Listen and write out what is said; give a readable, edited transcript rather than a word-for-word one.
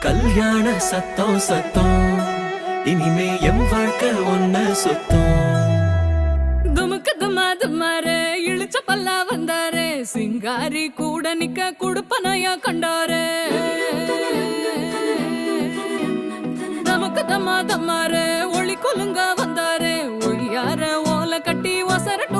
கல்யாண சத்தம் சத்தம் இனிமே எம் வாழ்க்கை ஒன்ன சுத்தம். துமுக்கு துமாரு இழுச்ச பல்லா வந்தாரு, சிங்காரி கூட நிக்க குடுப்பனையா கண்டாரு. தமுக்கு தமாரு ஒளி கொலுங்க வந்தாரு, ஒளியார ஓலை கட்டி ஒசரட்டும்